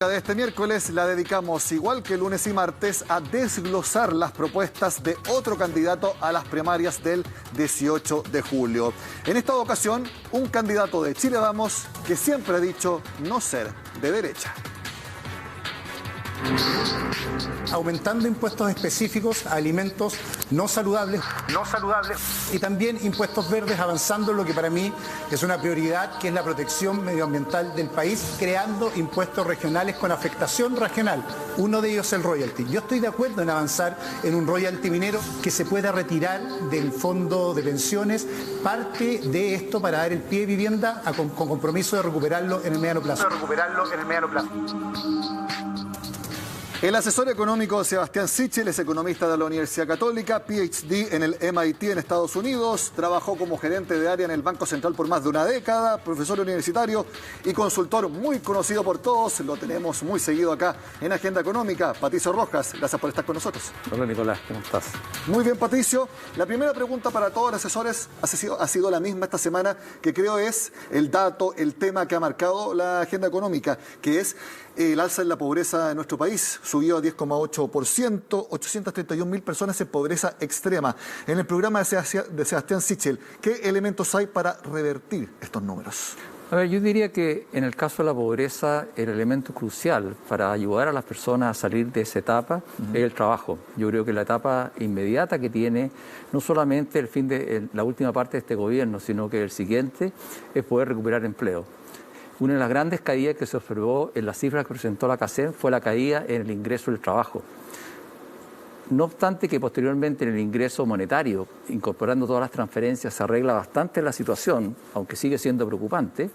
De este miércoles la dedicamos, igual que lunes y martes, a desglosar las propuestas de otro candidato a las primarias del 18 de julio. En esta ocasión, un candidato de Chile Vamos que siempre ha dicho no ser de derecha. Aumentando impuestos específicos a alimentos no saludables y también impuestos verdes, avanzando en lo que para mí es una prioridad, que es la protección medioambiental del país, creando impuestos regionales con afectación regional. Uno de ellos es el royalty. Yo estoy de acuerdo en avanzar en un royalty minero que se pueda retirar del fondo de pensiones parte de esto para dar el pie de vivienda con compromiso de recuperarlo en el mediano plazo. El asesor económico Sebastián Sichel es economista de la Universidad Católica, PhD en el MIT en Estados Unidos, trabajó como gerente de área en el Banco Central por más de una década, profesor universitario y consultor muy conocido por todos. Lo tenemos muy seguido acá en Agenda Económica. Patricio Rojas, gracias por estar con nosotros. Hola Nicolás, ¿cómo estás? Muy bien, Patricio. La primera pregunta para todos los asesores ha sido la misma esta semana, que creo es el dato, el tema que ha marcado la agenda económica, que es el alza en la pobreza en nuestro país. Subió a 10,8%, 831.000 personas en pobreza extrema. En el programa de Sebastián Sichel, ¿qué elementos hay para revertir estos números? A ver, yo diría que en el caso de la pobreza, el elemento crucial para ayudar a las personas a salir de esa etapa es el trabajo. Yo creo que la etapa inmediata que tiene, no solamente el fin de la última parte de este gobierno, sino que el siguiente, es poder recuperar empleo. Una de las grandes caídas que se observó en las cifras que presentó la CACEN fue la caída en el ingreso del trabajo. No obstante que posteriormente en el ingreso monetario, incorporando todas las transferencias, se arregla bastante la situación, aunque sigue siendo preocupante,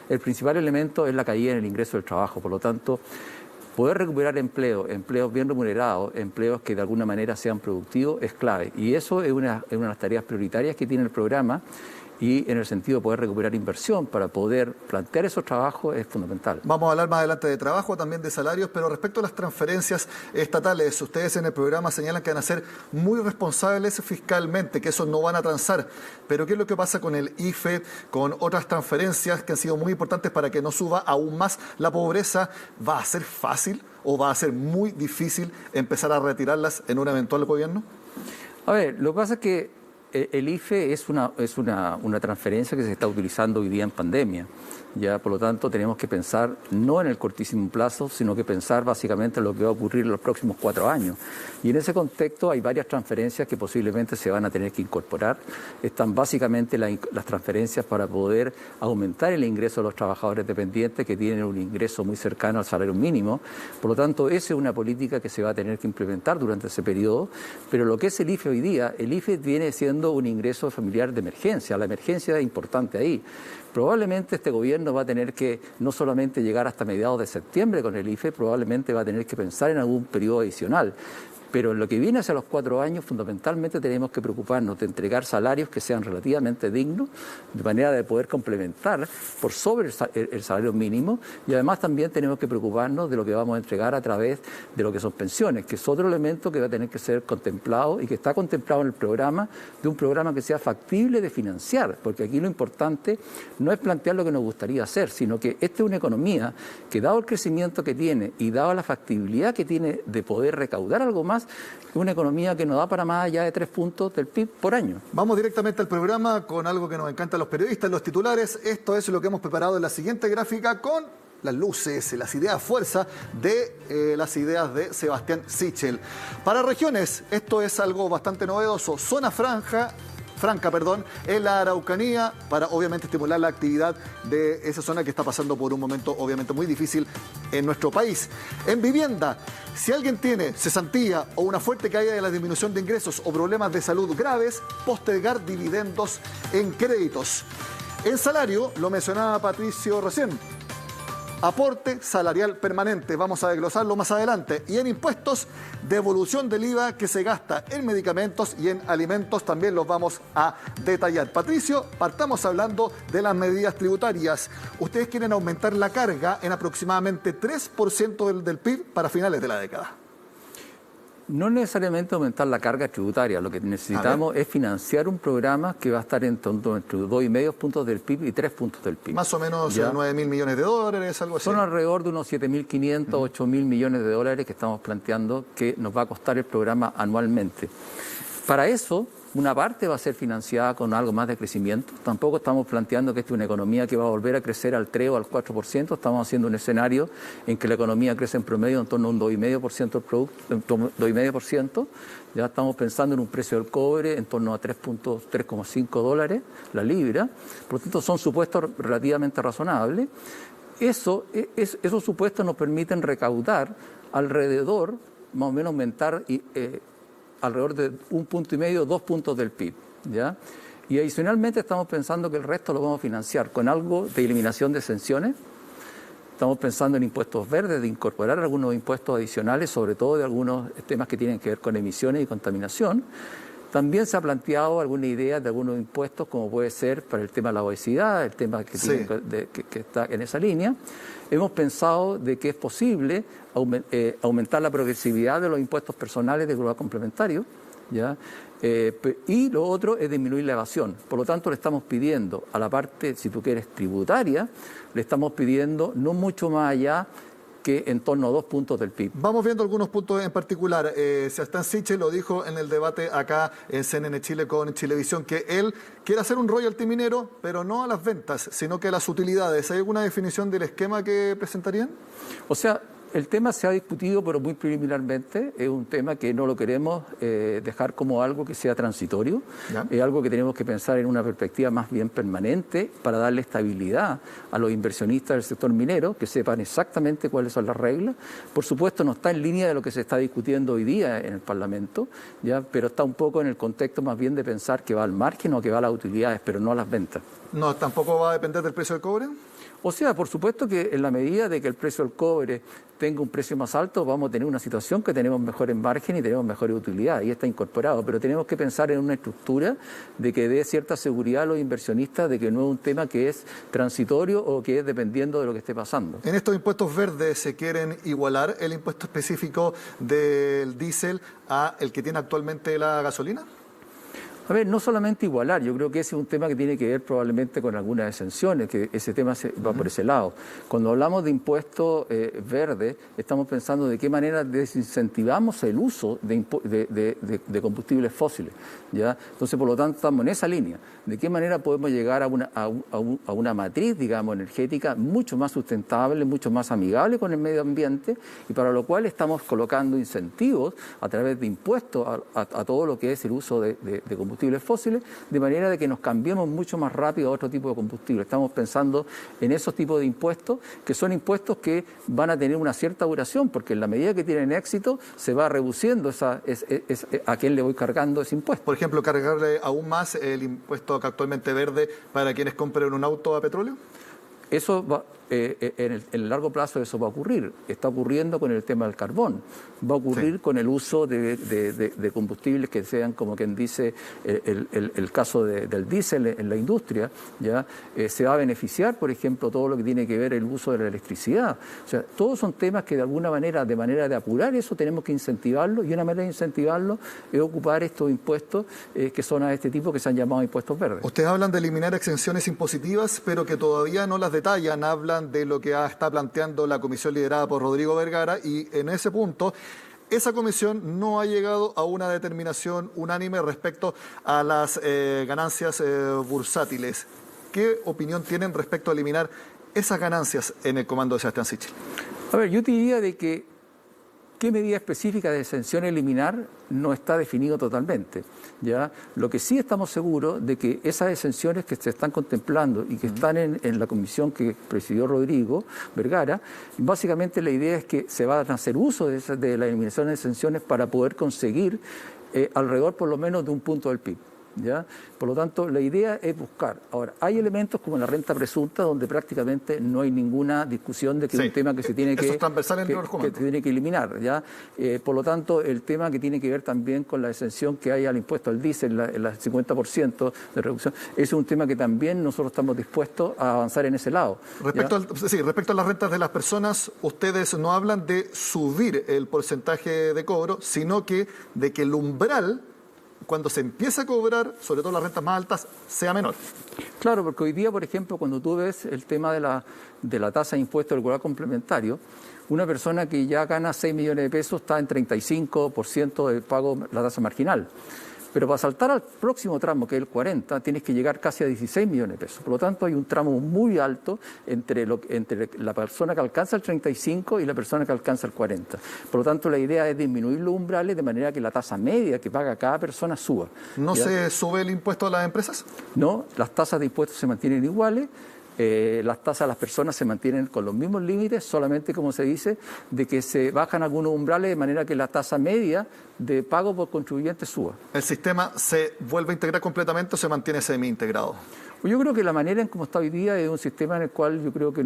el principal elemento es la caída en el ingreso del trabajo. Por lo tanto, poder recuperar empleos bien remunerados, empleos que de alguna manera sean productivos, es clave. Y eso es una de las tareas prioritarias que tiene el programa. Y en el sentido de poder recuperar inversión para poder plantear esos trabajos es fundamental. Vamos a hablar más adelante de trabajo, también de salarios, pero respecto a las transferencias estatales, ustedes en el programa señalan que van a ser muy responsables fiscalmente, que esos no van a transar. Pero ¿qué es lo que pasa con el IFE, con otras transferencias que han sido muy importantes para que no suba aún más la pobreza? ¿Va a ser fácil o va a ser muy difícil empezar a retirarlas en un eventual gobierno? A ver, lo que pasa es que el IFE es una transferencia que se está utilizando hoy día en pandemia. Ya, por lo tanto, tenemos que pensar no en el cortísimo plazo, sino que pensar básicamente en lo que va a ocurrir en los próximos 4 años. Y en ese contexto hay varias transferencias que posiblemente se van a tener que incorporar. Están básicamente las transferencias para poder aumentar el ingreso de los trabajadores dependientes que tienen un ingreso muy cercano al salario mínimo. Por lo tanto, esa es una política que se va a tener que implementar durante ese periodo. Pero lo que es el IFE hoy día, el IFE viene siendo un ingreso familiar de emergencia. La emergencia es importante ahí. Probablemente este gobierno va a tener que no solamente llegar hasta mediados de septiembre con el IFE, probablemente va a tener que pensar en algún periodo adicional. Pero en lo que viene hacia los 4 años, fundamentalmente tenemos que preocuparnos de entregar salarios que sean relativamente dignos, de manera de poder complementar por sobre el salario mínimo, y además también tenemos que preocuparnos de lo que vamos a entregar a través de lo que son pensiones, que es otro elemento que va a tener que ser contemplado y que está contemplado en el programa, de un programa que sea factible de financiar, porque aquí lo importante no es plantear lo que nos gustaría hacer, sino que esta es una economía que, dado el crecimiento que tiene y dado la factibilidad que tiene de poder recaudar algo más, una economía que nos da para más allá de 3 puntos del PIB por año. Vamos directamente al programa con algo que nos encanta a los periodistas, los titulares. Esto es lo que hemos preparado en la siguiente gráfica con las luces, las ideas fuerza de las ideas de Sebastián Sichel. Para regiones, esto es algo bastante novedoso. Zona franca, en la Araucanía, para obviamente estimular la actividad de esa zona que está pasando por un momento obviamente muy difícil en nuestro país. En vivienda, si alguien tiene cesantía o una fuerte caída de la disminución de ingresos o problemas de salud graves, postergar dividendos en créditos. En salario, lo mencionaba Patricio recién, aporte salarial permanente, vamos a desglosarlo más adelante. Y en impuestos, devolución del IVA que se gasta en medicamentos y en alimentos, también los vamos a detallar. Patricio, partamos hablando de las medidas tributarias. Ustedes quieren aumentar la carga en aproximadamente 3% del PIB para finales de la década. No necesariamente aumentar la carga tributaria, lo que necesitamos es financiar un programa que va a estar entre 2,5 puntos del PIB y 3 puntos del PIB. Más o menos 9.000 millones de dólares, algo así. Son alrededor de unos 7.500, 8.000 millones de dólares que estamos planteando que nos va a costar el programa anualmente. Para eso, una parte va a ser financiada con algo más de crecimiento. Tampoco estamos planteando que esta es una economía que va a volver a crecer al 3 o al 4%. Estamos haciendo un escenario en que la economía crece en promedio en torno a un 2,5% del producto, 2,5%. Ya estamos pensando en un precio del cobre en torno a 3,5 dólares la libra. Por lo tanto, son supuestos relativamente razonables. Esos supuestos nos permiten recaudar alrededor, más o menos aumentar alrededor de 1,5 puntos, 2 puntos del PIB, ¿ya? Y adicionalmente estamos pensando que el resto lo vamos a financiar con algo de eliminación de exenciones. Estamos pensando en impuestos verdes, de incorporar algunos impuestos adicionales, sobre todo de algunos temas que tienen que ver con emisiones y contaminación. También se ha planteado alguna idea de algunos impuestos, como puede ser para el tema de la obesidad, el tema que, que está en esa línea. Hemos pensado de que es posible aumentar la progresividad de los impuestos personales de grupo complementario, ¿ya? Y lo otro es disminuir la evasión. Por lo tanto, le estamos pidiendo a la parte, si tú quieres, tributaria, le estamos pidiendo no mucho más allá que en torno a 2 puntos del PIB. Vamos viendo algunos puntos en particular. Sebastián Sichel lo dijo en el debate acá en CNN Chile con Chilevisión, que él quiere hacer un royalty minero, pero no a las ventas, sino que a las utilidades. ¿Hay alguna definición del esquema que presentarían? O sea, el tema se ha discutido, pero muy preliminarmente. Es un tema que no lo queremos dejar como algo que sea transitorio. Es algo que tenemos que pensar en una perspectiva más bien permanente para darle estabilidad a los inversionistas del sector minero, que sepan exactamente cuáles son las reglas. Por supuesto, no está en línea de lo que se está discutiendo hoy día en el Parlamento, ¿ya? Pero está un poco en el contexto más bien de pensar que va al margen o que va a las utilidades, pero no a las ventas. No, ¿tampoco va a depender del precio del cobre? O sea, por supuesto que en la medida de que el precio del cobre tenga un precio más alto, vamos a tener una situación que tenemos mejores márgenes y tenemos mejores utilidades, y está incorporado. Pero tenemos que pensar en una estructura de que dé cierta seguridad a los inversionistas de que no es un tema que es transitorio o que es dependiendo de lo que esté pasando. En estos impuestos verdes se quieren igualar el impuesto específico del diésel a el que tiene actualmente la gasolina. A ver, no solamente igualar, yo creo que ese es un tema que tiene que ver probablemente con algunas exenciones, que ese tema va por ese lado. Cuando hablamos de impuestos verdes, estamos pensando de qué manera desincentivamos el uso de combustibles fósiles, ¿ya? Entonces, por lo tanto, estamos en esa línea. ¿De qué manera podemos llegar a una matriz, digamos, energética mucho más sustentable, mucho más amigable con el medio ambiente, y para lo cual estamos colocando incentivos a través de impuestos a todo lo que es el uso de combustibles fósiles, de manera de que nos cambiemos mucho más rápido a otro tipo de combustible. Estamos pensando en esos tipos de impuestos, que son impuestos que van a tener una cierta duración, porque en la medida que tienen éxito, se va reduciendo a quién le voy cargando ese impuesto. Por ejemplo, cargarle aún más el impuesto que actualmente verde para quienes compren un auto a petróleo. Eso va, en el largo plazo eso va a ocurrir. Está ocurriendo con el tema del carbón. Va a ocurrir con el uso de combustibles que sean, como quien dice, el caso del diésel en la industria. ¿Ya? Se va a beneficiar, por ejemplo, todo lo que tiene que ver el uso de la electricidad. O sea, todos son temas que de alguna manera, de manera de apurar eso, tenemos que incentivarlo, y una manera de incentivarlo es ocupar estos impuestos que son a este tipo, que se han llamado impuestos verdes. Ustedes hablan de eliminar exenciones impositivas, pero que todavía no las detallan. Hablan de lo que está planteando la comisión liderada por Rodrigo Vergara, y en ese punto esa comisión no ha llegado a una determinación unánime respecto a las ganancias bursátiles. ¿Qué opinión tienen respecto a eliminar esas ganancias en el comando de Sebastián Sichel? A ver, yo te diría de que qué medida específica de exención eliminar no está definido totalmente, ¿ya? Lo que sí estamos seguros de que esas exenciones que se están contemplando y que están en la comisión que presidió Rodrigo Vergara, básicamente la idea es que se va a hacer uso de la eliminación de exenciones para poder conseguir alrededor por lo menos de 1 punto del PIB. ¿ya? Por lo tanto, la idea es buscar. Ahora, hay elementos como la renta presunta donde prácticamente no hay ninguna discusión de que es un tema que se tiene que tiene que eliminar, ¿ya? Por lo tanto, el tema que tiene que ver también con la exención que hay al impuesto al diésel, el 50% de reducción, es un tema que también nosotros estamos dispuestos a avanzar en ese lado. Respecto a las rentas de las personas, ustedes no hablan de subir el porcentaje de cobro, sino que de que el umbral, cuando se empieza a cobrar, sobre todo las rentas más altas, sea menor. Claro, porque hoy día, por ejemplo, cuando tú ves el tema de la tasa de impuesto del cuidado complementario, una persona que ya gana 6 millones de pesos está en 35% de pago la tasa marginal. Pero para saltar al próximo tramo, que es el 40, tienes que llegar casi a 16 millones de pesos. Por lo tanto, hay un tramo muy alto entre la persona que alcanza el 35 y la persona que alcanza el 40. Por lo tanto, la idea es disminuir los umbrales de manera que la tasa media que paga cada persona suba. ¿No se sube el impuesto a las empresas? No, las tasas de impuestos se mantienen iguales. Las tasas de las personas se mantienen con los mismos límites, solamente, como se dice, de que se bajan algunos umbrales de manera que la tasa media de pago por contribuyente suba. ¿El sistema se vuelve a integrar completamente o se mantiene semi-integrado? Yo creo que la manera en cómo está hoy día es un sistema en el cual yo creo que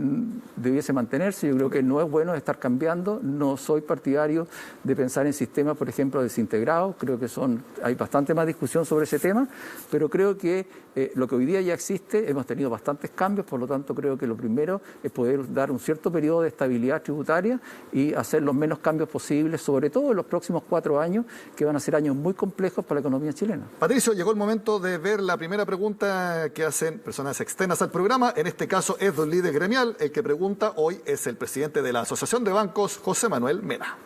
debiese mantenerse. Yo creo que no es bueno estar cambiando. No soy partidario de pensar en sistemas, por ejemplo, desintegrados. Creo que hay bastante más discusión sobre ese tema, pero creo que lo que hoy día ya existe, hemos tenido bastantes cambios, por lo tanto creo que lo primero es poder dar un cierto periodo de estabilidad tributaria y hacer los menos cambios posibles, sobre todo en los próximos 4 años, que van a ser años muy complejos para la economía chilena. Patricio, llegó el momento de ver la primera pregunta que hacen personas externas al programa. En este caso es de un líder gremial. El que pregunta hoy es el presidente de la Asociación de Bancos, José Manuel Mena.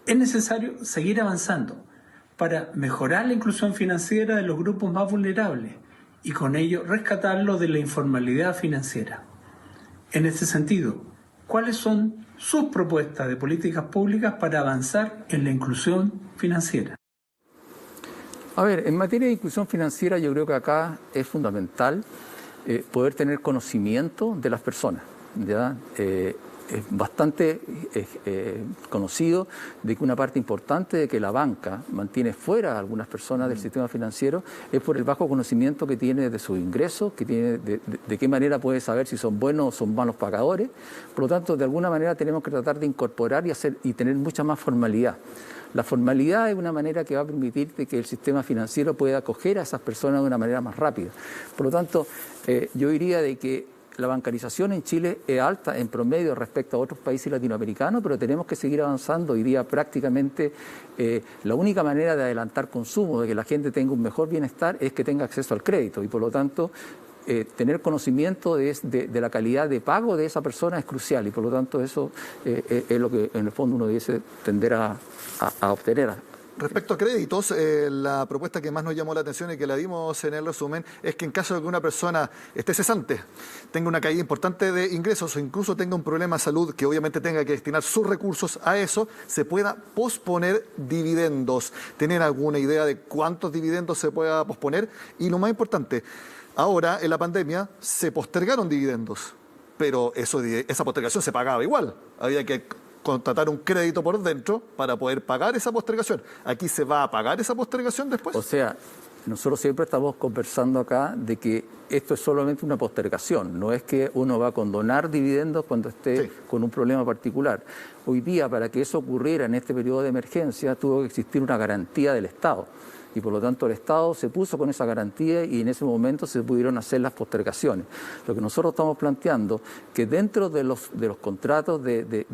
Es necesario seguir avanzando para mejorar la inclusión financiera de los grupos más vulnerables y con ello rescatarlos de la informalidad financiera. En este sentido, ¿cuáles son sus propuestas de políticas públicas para avanzar en la inclusión financiera? A ver, en materia de inclusión financiera yo creo que acá es fundamental poder tener conocimiento de las personas, ¿ya? Es bastante conocido de que una parte importante de que la banca mantiene fuera a algunas personas del sistema financiero es por el bajo conocimiento que tiene de sus ingresos, que tiene de qué manera puede saber si son buenos o son malos pagadores. Por lo tanto, de alguna manera tenemos que tratar de incorporar y tener mucha más formalidad. La formalidad es una manera que va a permitir que el sistema financiero pueda acoger a esas personas de una manera más rápida. Por lo tanto, yo diría de que la bancarización en Chile es alta en promedio respecto a otros países latinoamericanos, pero tenemos que seguir avanzando. Hoy día prácticamente la única manera de adelantar consumo, de que la gente tenga un mejor bienestar, es que tenga acceso al crédito y por lo tanto tener conocimiento de la calidad de pago de esa persona es crucial y por lo tanto eso es lo que en el fondo uno debe tender a obtener. Respecto a créditos, la propuesta que más nos llamó la atención y que la dimos en el resumen es que en caso de que una persona esté cesante, tenga una caída importante de ingresos o incluso tenga un problema de salud que obviamente tenga que destinar sus recursos a eso, se pueda posponer dividendos. ¿Tienen alguna idea de cuántos dividendos se pueda posponer? Y lo más importante, ahora en la pandemia se postergaron dividendos, pero esa postergación se pagaba igual. Había que contratar un crédito por dentro para poder pagar esa postergación. ¿Aquí se va a pagar esa postergación después? O sea, nosotros siempre estamos conversando acá de que esto es solamente una postergación, no es que uno va a condonar dividendos cuando esté con un problema particular. Hoy día, para que eso ocurriera en este periodo de emergencia, tuvo que existir una garantía del Estado. Y por lo tanto el Estado se puso con esa garantía y en ese momento se pudieron hacer las postergaciones. Lo que nosotros estamos planteando que dentro de los contratos de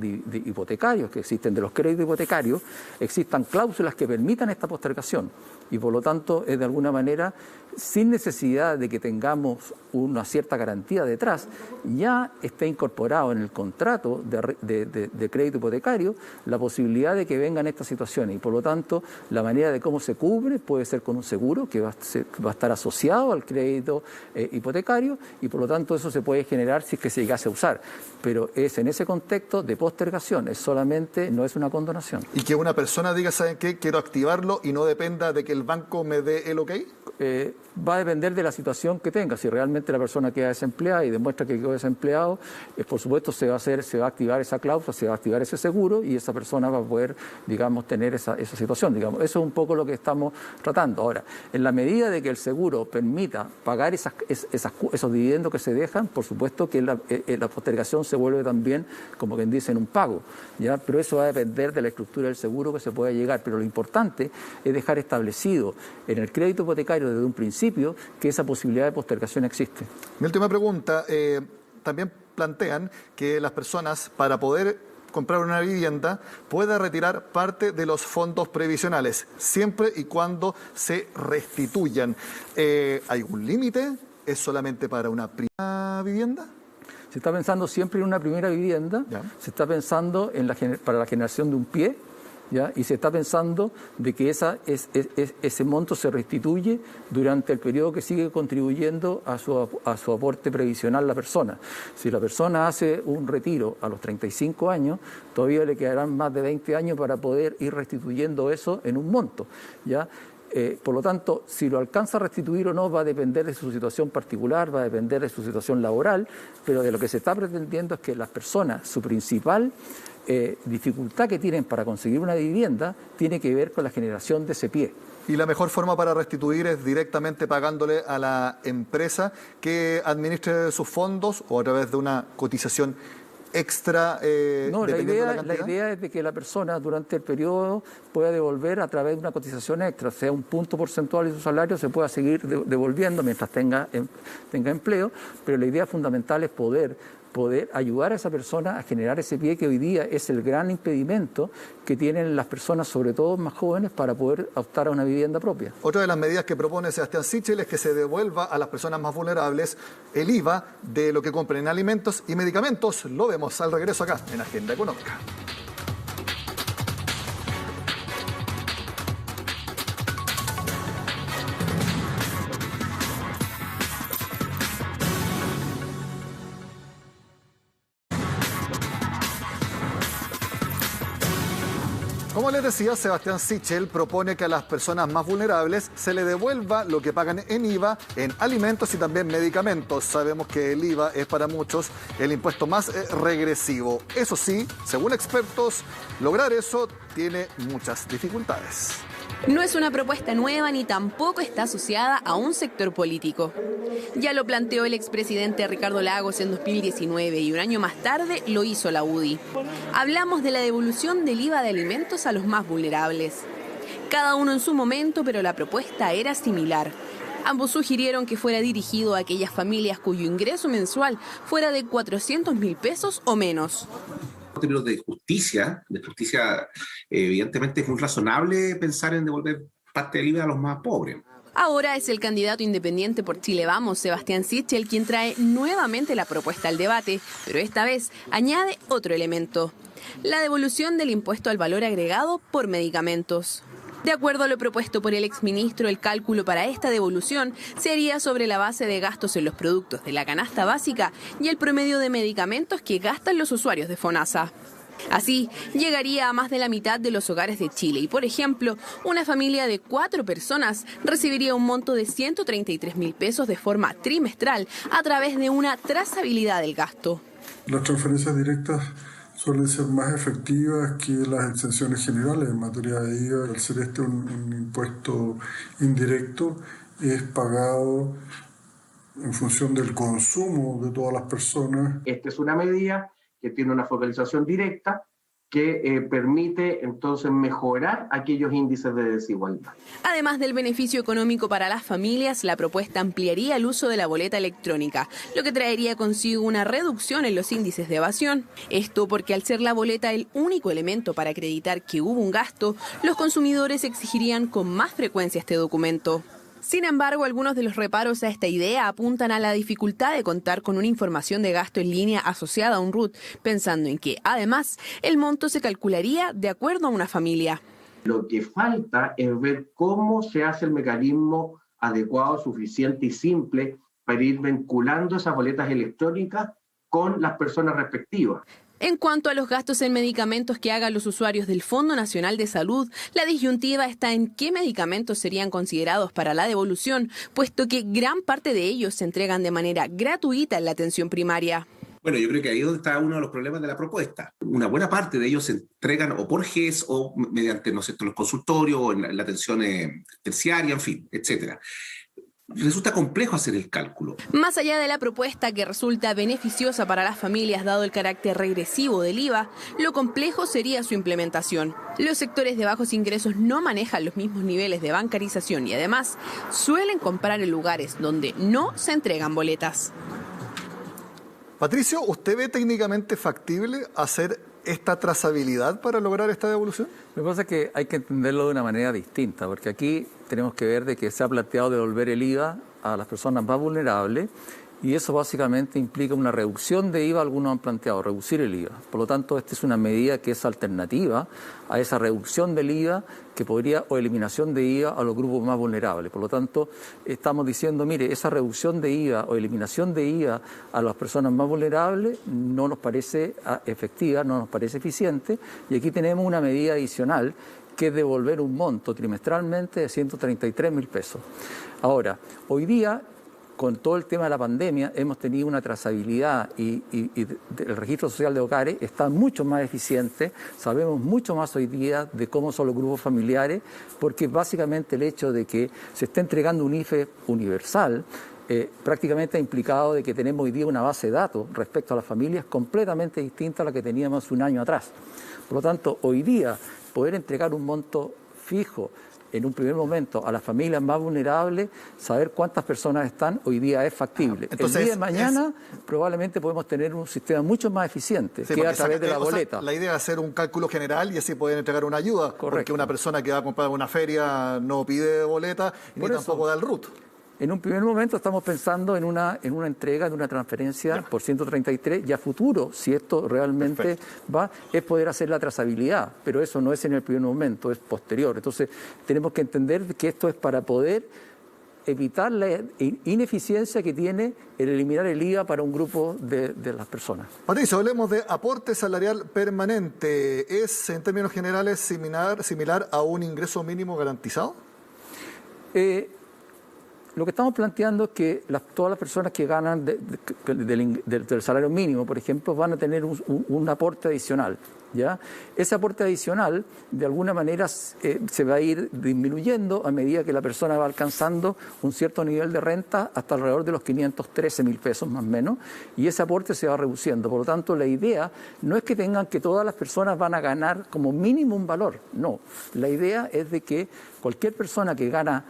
hipotecarios que existen, de los créditos hipotecarios, existan cláusulas que permitan esta postergación. Y por lo tanto, es de alguna manera, sin necesidad de que tengamos una cierta garantía detrás, ya está incorporado en el contrato de crédito hipotecario la posibilidad de que vengan estas situaciones. Y por lo tanto, la manera de cómo se cubre puede ser con un seguro que va a estar asociado al crédito hipotecario y por lo tanto eso se puede generar si es que se llegase a usar. Pero es en ese contexto de postergación, no es una condonación. Y que una persona diga, ¿saben qué? Quiero activarlo y no dependa de que el banco me dé el ok. Va a depender de la situación que tenga. Si realmente la persona queda desempleada y demuestra que quedó desempleado, por supuesto se va a activar esa cláusula, se va a activar ese seguro y esa persona va a poder, digamos, tener esa situación. Digamos. Eso es un poco lo que estamos tratando. Ahora, en la medida de que el seguro permita pagar esos dividendos que se dejan, por supuesto que la postergación se vuelve también, como quien dice, en un pago, ¿ya? Pero eso va a depender de la estructura del seguro que se pueda llegar. Pero lo importante es dejar establecido en el crédito hipotecario desde un principio que esa posibilidad de postergación existe. Mi última pregunta, también plantean que las personas, para poder comprar una vivienda, pueda retirar parte de los fondos previsionales, siempre y cuando se restituyan. ¿Hay un límite? ¿Es solamente para una primera vivienda? Se está pensando siempre en una primera vivienda, ¿ya? Se está pensando para la generación de un pie, ¿ya? Y se está pensando de que ese monto se restituye durante el periodo que sigue contribuyendo a su aporte previsional la persona. Si la persona hace un retiro a los 35 años, todavía le quedarán más de 20 años para poder ir restituyendo eso en un monto, ¿ya? Por lo tanto, si lo alcanza a restituir o no va a depender de su situación particular, va a depender de su situación laboral, pero de lo que se está pretendiendo es que las personas, su principal dificultad que tienen para conseguir una vivienda tiene que ver con la generación de ese pie. Y la mejor forma para restituir es directamente pagándole a la empresa que administre sus fondos o a través de una cotización extra. No, la idea es de que la persona durante el periodo pueda devolver a través de una cotización extra, o sea, un punto porcentual de su salario se pueda seguir devolviendo mientras tenga empleo, pero la idea fundamental es poder ayudar a esa persona a generar ese pie que hoy día es el gran impedimento que tienen las personas, sobre todo más jóvenes, para poder optar a una vivienda propia. Otra de las medidas que propone Sebastián Sichel es que se devuelva a las personas más vulnerables el IVA de lo que compren en alimentos y medicamentos. Lo vemos al regreso acá en Agenda Económica. Como les decía, Sebastián Sichel propone que a las personas más vulnerables se le devuelva lo que pagan en IVA, en alimentos y también medicamentos. Sabemos que el IVA es para muchos el impuesto más regresivo. Eso sí, según expertos, lograr eso tiene muchas dificultades. No es una propuesta nueva ni tampoco está asociada a un sector político. Ya lo planteó el expresidente Ricardo Lagos en 2019 y un año más tarde lo hizo la UDI. Hablamos de la devolución del IVA de alimentos a los más vulnerables. Cada uno en su momento, pero la propuesta era similar. Ambos sugirieron que fuera dirigido a aquellas familias cuyo ingreso mensual fuera de 400.000 pesos o menos. En términos de justicia, evidentemente es muy razonable pensar en devolver parte del IVA a los más pobres. Ahora es el candidato independiente por Chile Vamos, Sebastián Sichel, quien trae nuevamente la propuesta al debate, pero esta vez añade otro elemento: la devolución del impuesto al valor agregado por medicamentos. De acuerdo a lo propuesto por el exministro, el cálculo para esta devolución se haría sobre la base de gastos en los productos de la canasta básica y el promedio de medicamentos que gastan los usuarios de FONASA. Así, llegaría a más de la mitad de los hogares de Chile y, por ejemplo, una familia de 4 personas recibiría un monto de 133.000 pesos de forma trimestral a través de una trazabilidad del gasto. Las transferencias directas suelen ser más efectivas que las exenciones generales en materia de IVA. Al ser este un impuesto indirecto, es pagado en función del consumo de todas las personas. Esta es una medida que tiene una focalización directa que permite entonces mejorar aquellos índices de desigualdad. Además del beneficio económico para las familias, la propuesta ampliaría el uso de la boleta electrónica, lo que traería consigo una reducción en los índices de evasión. Esto porque al ser la boleta el único elemento para acreditar que hubo un gasto, los consumidores exigirían con más frecuencia este documento. Sin embargo, algunos de los reparos a esta idea apuntan a la dificultad de contar con una información de gasto en línea asociada a un RUT, pensando en que, además, el monto se calcularía de acuerdo a una familia. Lo que falta es ver cómo se hace el mecanismo adecuado, suficiente y simple para ir vinculando esas boletas electrónicas con las personas respectivas. En cuanto a los gastos en medicamentos que hagan los usuarios del Fondo Nacional de Salud, la disyuntiva está en qué medicamentos serían considerados para la devolución, puesto que gran parte de ellos se entregan de manera gratuita en la atención primaria. Bueno, yo creo que ahí es donde está uno de los problemas de la propuesta. Una buena parte de ellos se entregan o por GES o mediante, no sé, los consultorios o en la atención terciaria, en fin, etcétera. Resulta complejo hacer el cálculo. Más allá de la propuesta que resulta beneficiosa para las familias dado el carácter regresivo del IVA, lo complejo sería su implementación. Los sectores de bajos ingresos no manejan los mismos niveles de bancarización y además suelen comprar en lugares donde no se entregan boletas. Patricio, ¿usted ve técnicamente factible hacer esta trazabilidad para lograr esta devolución? Lo que pasa es que hay que entenderlo de una manera distinta, porque aquí tenemos que ver de que se ha planteado devolver el IVA a las personas más vulnerables y eso básicamente implica una reducción de IVA, algunos han planteado reducir el IVA. Por lo tanto, esta es una medida que es alternativa a esa reducción del IVA que podría, o eliminación de IVA a los grupos más vulnerables. Por lo tanto, estamos diciendo, mire, esa reducción de IVA o eliminación de IVA a las personas más vulnerables no nos parece efectiva, no nos parece eficiente y aquí tenemos una medida adicional que es devolver un monto trimestralmente de 133.000 pesos. Ahora, hoy día, con todo el tema de la pandemia, hemos tenido una trazabilidad y el registro social de hogares está mucho más eficiente, sabemos mucho más hoy día de cómo son los grupos familiares, porque básicamente el hecho de que se esté entregando un IFE universal prácticamente ha implicado de que tenemos hoy día una base de datos respecto a las familias completamente distinta a la que teníamos un año atrás. Por lo tanto, hoy día poder entregar un monto fijo en un primer momento a las familias más vulnerables, saber cuántas personas están, hoy día es factible. Entonces, el día de mañana probablemente podemos tener un sistema mucho más eficiente, que a través de la boleta. La idea es hacer un cálculo general y así poder entregar una ayuda, porque una persona que va a comprar una feria no pide boleta ni tampoco da el RUT. En un primer momento estamos pensando en una entrega de una transferencia por 133 y a futuro, si esto realmente va, es poder hacer la trazabilidad, pero eso no es en el primer momento, es posterior. Entonces tenemos que entender que esto es para poder evitar la ineficiencia que tiene el eliminar el IVA para un grupo de las personas. Patricio, hablemos de aporte salarial permanente. ¿Es en términos generales similar a un ingreso mínimo garantizado? Lo que estamos planteando es que todas las personas que ganan del salario mínimo, por ejemplo, van a tener un aporte adicional, ¿ya? Ese aporte adicional, de alguna manera, se va a ir disminuyendo a medida que la persona va alcanzando un cierto nivel de renta hasta alrededor de los 513.000 pesos más o menos, y ese aporte se va reduciendo. Por lo tanto, la idea no es que tengan que todas las personas van a ganar como mínimo un valor, no. La idea es de que cualquier persona que gana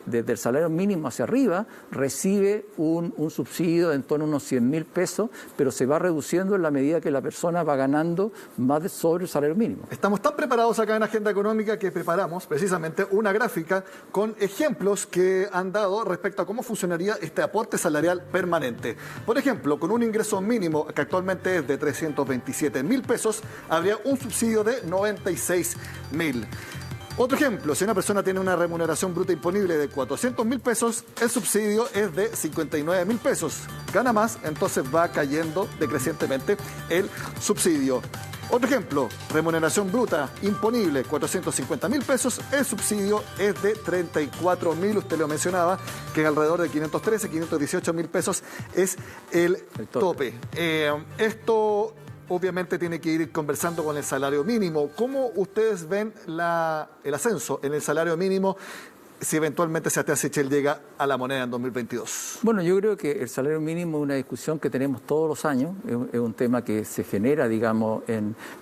desde el salario mínimo hacia arriba, recibe un subsidio de en torno a unos 100.000 pesos, pero se va reduciendo en la medida que la persona va ganando más sobre el salario mínimo. Estamos tan preparados acá en Agenda Económica que preparamos precisamente una gráfica con ejemplos que han dado respecto a cómo funcionaría este aporte salarial permanente. Por ejemplo, con un ingreso mínimo que actualmente es de 327.000 pesos, habría un subsidio de 96.000. Otro ejemplo, si una persona tiene una remuneración bruta imponible de 400.000 pesos, el subsidio es de 59.000 pesos. Gana más, entonces va cayendo decrecientemente el subsidio. Otro ejemplo, remuneración bruta imponible, 450.000 pesos, el subsidio es de 34.000, usted lo mencionaba, que es alrededor de 518.000 pesos es el tope. Esto obviamente tiene que ir conversando con el salario mínimo. ¿Cómo ustedes ven el ascenso en el salario mínimo si eventualmente Sebastián Sichel llega a la moneda en 2022? Bueno, yo creo que el salario mínimo es una discusión que tenemos todos los años, es un tema que se genera, digamos,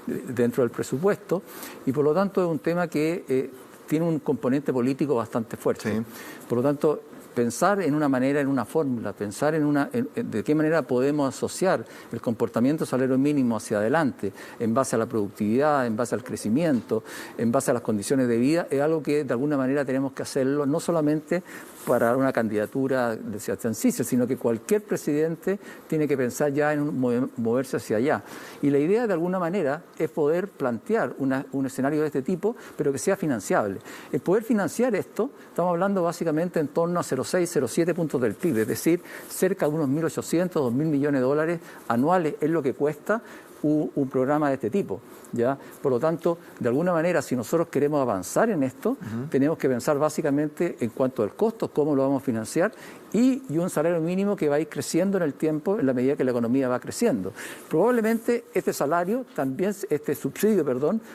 dentro del presupuesto y por lo tanto es un tema que tiene un componente político bastante fuerte. Sí. Por lo tanto, pensar en una manera, en una fórmula, pensar de qué manera podemos asociar el comportamiento salario mínimo hacia adelante, en base a la productividad, en base al crecimiento, en base a las condiciones de vida, es algo que de alguna manera tenemos que hacerlo, no solamente para una candidatura de Sebastián Sichel, sino que cualquier presidente tiene que pensar ya en moverse hacia allá. Y la idea, de alguna manera, es poder plantear un escenario de este tipo, pero que sea financiable. El poder financiar esto, estamos hablando básicamente en torno a 0,6, 0,7 puntos del PIB, es decir, cerca de unos 1.800, 2.000 millones de dólares anuales es lo que cuesta un programa de este tipo, ¿ya? Por lo tanto, de alguna manera, si nosotros queremos avanzar en esto, tenemos que pensar básicamente en cuanto al costo, cómo lo vamos a financiar y un salario mínimo que va a ir creciendo en el tiempo en la medida que la economía va creciendo. Probablemente este subsidio,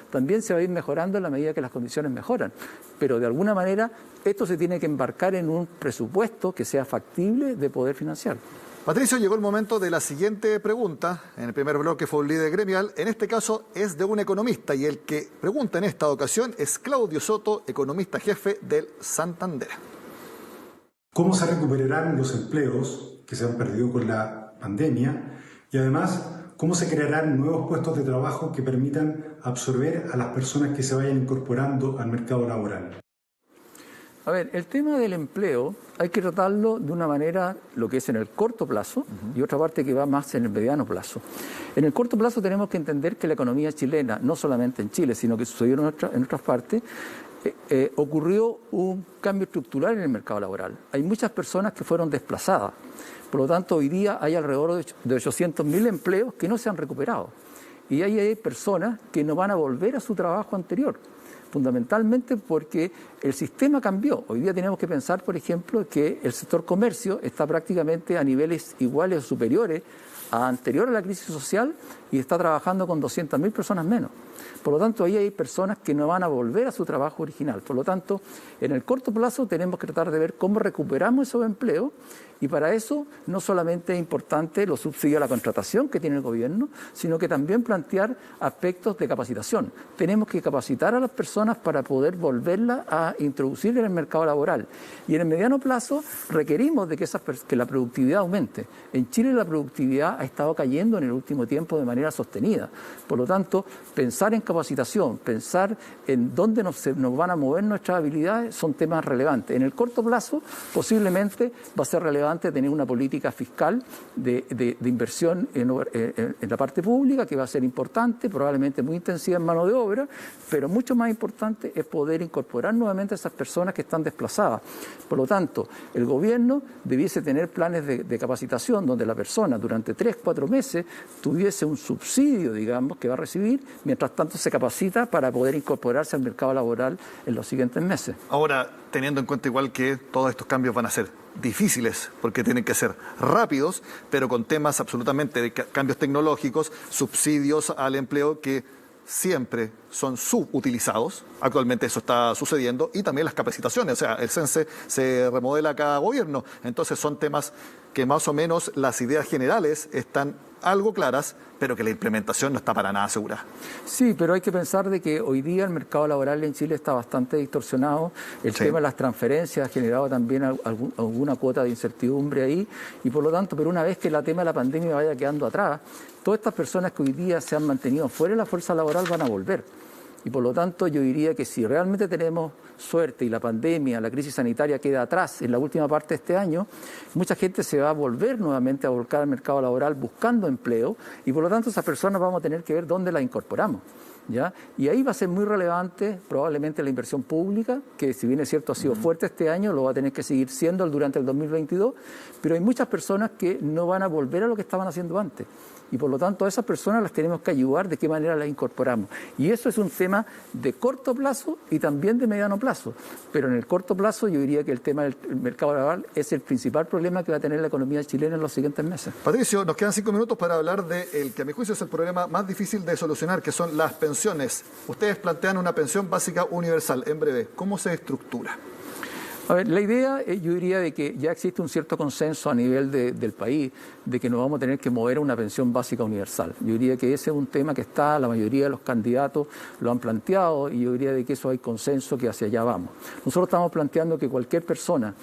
también se va a ir mejorando en la medida que las condiciones mejoran, pero de alguna manera esto se tiene que embarcar en un presupuesto que sea factible de poder financiar. Patricio, llegó el momento de la siguiente pregunta. En el primer bloque fue un líder gremial. En este caso es de un economista y el que pregunta en esta ocasión es Claudio Soto, economista jefe del Santander. ¿Cómo se recuperarán los empleos que se han perdido con la pandemia? Y además, ¿cómo se crearán nuevos puestos de trabajo que permitan absorber a las personas que se vayan incorporando al mercado laboral? A ver, el tema del empleo hay que tratarlo de una manera, lo que es en el corto plazo, y otra parte que va más en el mediano plazo. En el corto plazo tenemos que entender que la economía chilena, no solamente en Chile, sino que sucedió en otras partes, ocurrió un cambio estructural en el mercado laboral. Hay muchas personas que fueron desplazadas. Por lo tanto, hoy día hay alrededor de 800.000 empleos que no se han recuperado. Y ahí hay personas que no van a volver a su trabajo anterior. Fundamentalmente porque el sistema cambió. Hoy día tenemos que pensar, por ejemplo, que el sector comercio está prácticamente a niveles iguales o superiores a anterior a la crisis social y está trabajando con 200.000 personas menos. Por lo tanto, ahí hay personas que no van a volver a su trabajo original. Por lo tanto, en el corto plazo tenemos que tratar de ver cómo recuperamos esos empleos y para eso no solamente es importante los subsidios a la contratación que tiene el gobierno, sino que también plantear aspectos de capacitación. Tenemos que capacitar a las personas para poder volverlas a introducir en el mercado laboral. Y en el mediano plazo requerimos de que la productividad aumente. En Chile la productividad ha estado cayendo en el último tiempo de manera sostenida. Por lo tanto, pensar en capacitación, pensar en dónde nos van a mover nuestras habilidades son temas relevantes. En el corto plazo posiblemente va a ser relevante tener una política fiscal de inversión en la parte pública que va a ser importante, probablemente muy intensiva en mano de obra, pero mucho más importante es poder incorporar nuevamente a esas personas que están desplazadas. Por lo tanto, el gobierno debiese tener planes de capacitación donde la persona durante 3-4 meses tuviese un subsidio, digamos, que va a recibir, mientras tanto se capacita para poder incorporarse al mercado laboral en los siguientes meses. Ahora, teniendo en cuenta igual que todos estos cambios van a ser difíciles porque tienen que ser rápidos, pero con temas absolutamente de cambios tecnológicos, subsidios al empleo que siempre son subutilizados. Actualmente eso está sucediendo y también las capacitaciones, o sea, el CENSE se remodela cada gobierno, entonces son temas que más o menos las ideas generales están algo claras, pero que la implementación no está para nada segura. Sí, pero hay que pensar de que hoy día el mercado laboral en Chile está bastante distorsionado. El tema de las transferencias ha generado también alguna cuota de incertidumbre ahí y por lo tanto, pero una vez que el tema de la pandemia vaya quedando atrás, todas estas personas que hoy día se han mantenido fuera de la fuerza laboral van a volver. Y por lo tanto yo diría que si realmente tenemos suerte y la pandemia, la crisis sanitaria queda atrás en la última parte de este año, mucha gente se va a volver nuevamente a volcar al mercado laboral buscando empleo y por lo tanto esas personas vamos a tener que ver dónde las incorporamos. ¿Ya? Y ahí va a ser muy relevante probablemente la inversión pública, que si bien es cierto ha sido fuerte este año, lo va a tener que seguir siendo durante el 2022, pero hay muchas personas que no van a volver a lo que estaban haciendo antes. Y por lo tanto a esas personas las tenemos que ayudar de qué manera las incorporamos. Y eso es un tema de corto plazo y también de mediano plazo. Pero en el corto plazo yo diría que el tema del mercado laboral es el principal problema que va a tener la economía chilena en los siguientes meses. Patricio, nos quedan 5 minutos para hablar del que a mi juicio es el problema más difícil de solucionar, que son las pensiones. Ustedes plantean una pensión básica universal. En breve, ¿cómo se estructura? A ver, la idea, yo diría de que ya existe un cierto consenso a nivel del país de que nos vamos a tener que mover a una pensión básica universal. Yo diría que ese es un tema que está, la mayoría de los candidatos lo han planteado y yo diría de que eso hay consenso que hacia allá vamos. Nosotros estamos planteando que cualquier persona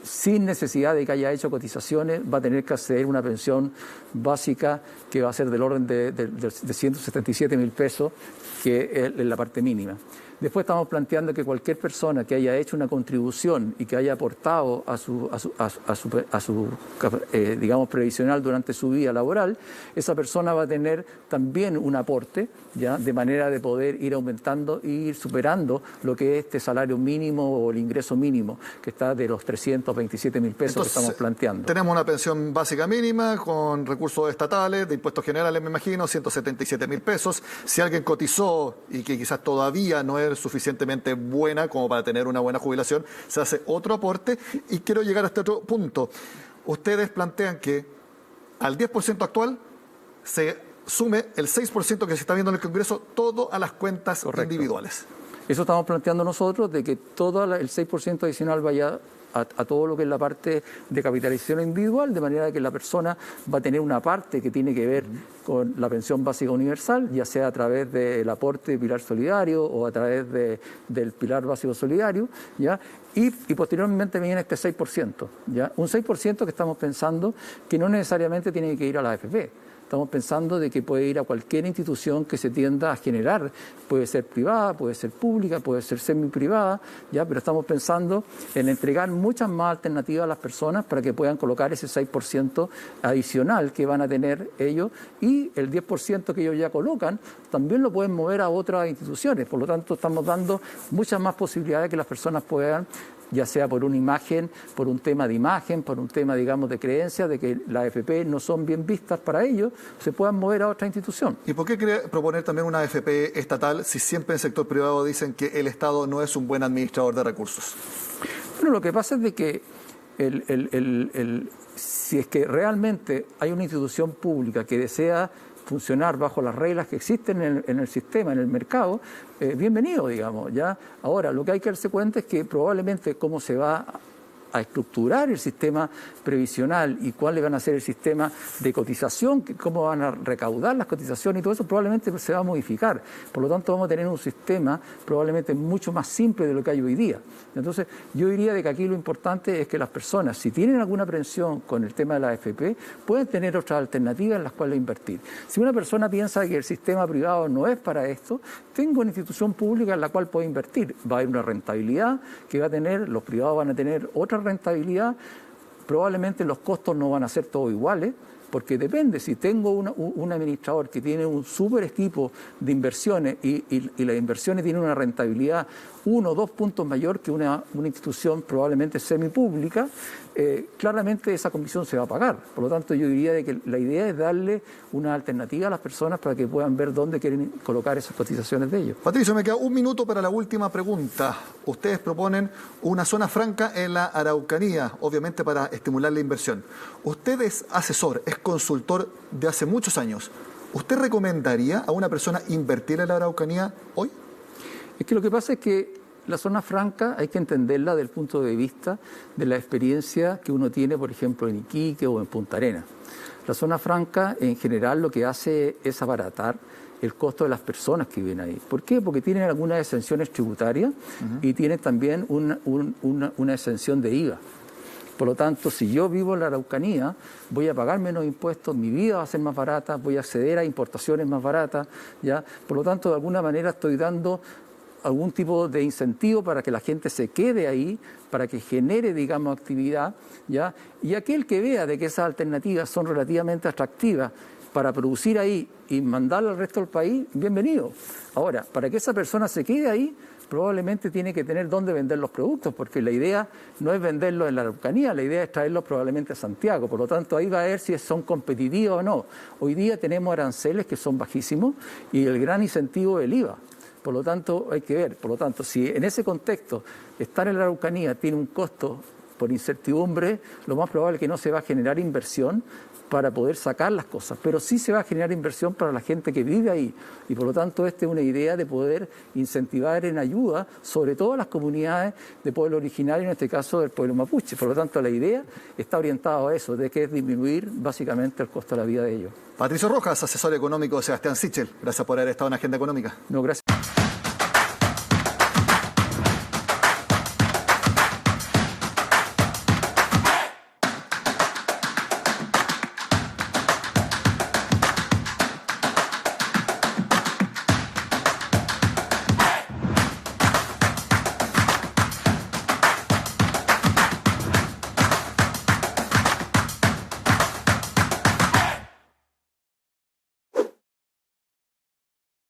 sin necesidad de que haya hecho cotizaciones, va a tener que acceder a una pensión básica que va a ser del orden de 177.000 pesos, que es la parte mínima. Después estamos planteando que cualquier persona que haya hecho una contribución y que haya aportado a su digamos, previsional durante su vida laboral, esa persona va a tener también un aporte, ¿ya? De manera de poder ir aumentando e ir superando lo que es este salario mínimo o el ingreso mínimo, que está de los 327.000 pesos. Entonces, que estamos planteando. Tenemos una pensión básica mínima con recursos estatales, de impuestos generales, me imagino, 177.000 pesos. Si alguien cotizó y que quizás todavía no es suficientemente buena como para tener una buena jubilación, se hace otro aporte. Y quiero llegar a este otro punto. Ustedes plantean que al 10% actual se sume el 6% que se está viendo en el Congreso, todo a las cuentas individuales. Eso estamos planteando nosotros, de que todo el 6% adicional vaya a todo lo que es la parte de capitalización individual, de manera que la persona va a tener una parte que tiene que ver con la pensión básica universal, ya sea a través del aporte de Pilar Solidario o a través del Pilar Básico Solidario, ¿ya? Y posteriormente viene este 6%, ¿ya? Un 6% que estamos pensando que no necesariamente tiene que ir a la AFP. Estamos pensando de que puede ir a cualquier institución que se tienda a generar. Puede ser privada, puede ser pública, puede ser semiprivada, ¿ya? Pero estamos pensando en entregar muchas más alternativas a las personas para que puedan colocar ese 6% adicional que van a tener ellos, y el 10% que ellos ya colocan también lo pueden mover a otras instituciones. Por lo tanto, estamos dando muchas más posibilidades de que las personas puedan, ya sea por una imagen, por un tema de imagen, por un tema, digamos, de creencia, de que las AFP no son bien vistas para ellos, se puedan mover a otra institución. ¿Y por qué proponer también una AFP estatal si siempre en el sector privado dicen que el Estado no es un buen administrador de recursos? Bueno, lo que pasa es de que si es que realmente hay una institución pública que desea funcionar bajo las reglas que existen en el sistema, en el mercado, bienvenido, digamos, ¿ya? Ahora, lo que hay que darse cuenta es que probablemente cómo se va a estructurar el sistema previsional y cuál van a ser el sistema de cotización, cómo van a recaudar las cotizaciones y todo eso probablemente se va a modificar. Por lo tanto, vamos a tener un sistema probablemente mucho más simple de lo que hay hoy día. Entonces, yo diría de que aquí lo importante es que las personas, si tienen alguna aprensión con el tema de la AFP, pueden tener otras alternativas en las cuales invertir. Si una persona piensa que el sistema privado no es para esto, tengo una institución pública en la cual puede invertir. Va a haber una rentabilidad que va a tener, los privados van a tener otra rentabilidad, probablemente los costos no van a ser todos iguales, porque depende, si tengo un administrador que tiene un súper equipo de inversiones y las inversiones tienen una rentabilidad 1 o 2 puntos mayor que una institución probablemente semipública, claramente esa comisión se va a pagar. Por lo tanto, yo diría de que la idea es darle una alternativa a las personas para que puedan ver dónde quieren colocar esas cotizaciones de ellos. Patricio, me queda un minuto para la última pregunta. Ustedes proponen una zona franca en la Araucanía, obviamente para estimular la inversión. Usted es asesor, es consultor de hace muchos años. ¿Usted recomendaría a una persona invertir en la Araucanía hoy? Es que lo que pasa es que la zona franca hay que entenderla desde el punto de vista de la experiencia que uno tiene, por ejemplo, en Iquique o en Punta Arenas. La zona franca, en general, lo que hace es abaratar el costo de las personas que viven ahí. ¿Por qué? Porque tienen algunas exenciones tributarias y tienen también una exención de IVA. Por lo tanto, si yo vivo en la Araucanía, voy a pagar menos impuestos, mi vida va a ser más barata, voy a acceder a importaciones más baratas, ¿ya? Por lo tanto, de alguna manera estoy dando algún tipo de incentivo para que la gente se quede ahí, para que genere, digamos, actividad, ¿ya? Y aquel que vea de que esas alternativas son relativamente atractivas para producir ahí y mandarla al resto del país, bienvenido. Ahora, para que esa persona se quede ahí, probablemente tiene que tener dónde vender los productos, porque la idea no es venderlos en la Araucanía, la idea es traerlos probablemente a Santiago. Por lo tanto, ahí va a ver si son competitivos o no. Hoy día tenemos aranceles que son bajísimos y el gran incentivo es el IVA. Por lo tanto, hay que ver. Por lo tanto, si en ese contexto estar en la Araucanía tiene un costo por incertidumbre, lo más probable es que no se va a generar inversión para poder sacar las cosas, pero sí se va a generar inversión para la gente que vive ahí. Y por lo tanto, esta es una idea de poder incentivar en ayuda, sobre todo a las comunidades de pueblo originario, en este caso del pueblo mapuche. Por lo tanto, la idea está orientada a eso, de que es disminuir básicamente el costo de la vida de ellos. Patricio Rojas, asesor económico de Sebastián Sichel. Gracias por haber estado en Agenda Económica. No, gracias.